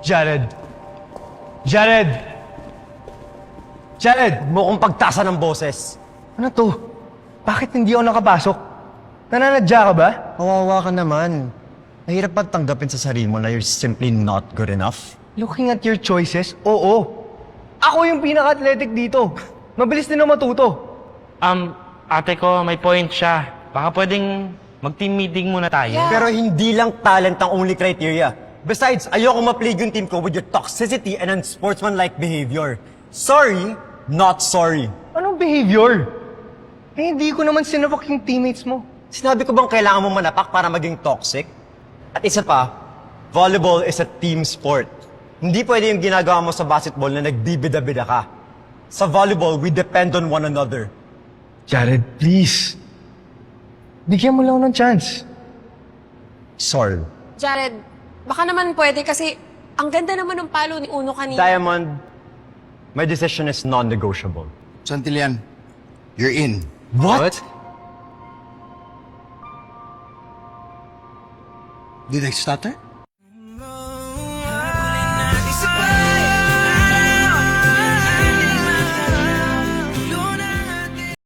Jared! Jared! Jared! Mo kong pagtasa ng boses. Ano to? Bakit hindi ako nakapasok? Nananadya ka ba? Kawawa ka naman. Nahirap ba tanggapin sa sarili mo na you're simply not good enough? Looking at your choices, oo. Ako yung pinaka-athletic dito. Mabilis din ako matuto. Ate ko, may point siya. Baka pwedeng mag-team meeting muna tayo. Yeah. Pero hindi lang talent ang only criteria. Besides, ayoko ma-plague yung team ko with your toxicity and unsportsmanlike behavior. Sorry, not sorry. Anong behavior? Eh, hindi ko naman sinapak yung teammates mo. Sinabi ko bang kailangan mo manapak para maging toxic? At isa pa, volleyball is a team sport. Hindi pwede yung ginagawa mo sa basketball na nagbibida-bida ka. Sa volleyball, we depend on one another. Jared, please. Bigyan mo lang ako ng chance. Sorry. Jared, baka naman pwede kasi ang ganda naman ng palo ni Uno kanina. Diamond, my decision is non-negotiable. Santillan, you're in. What? Did I stutter?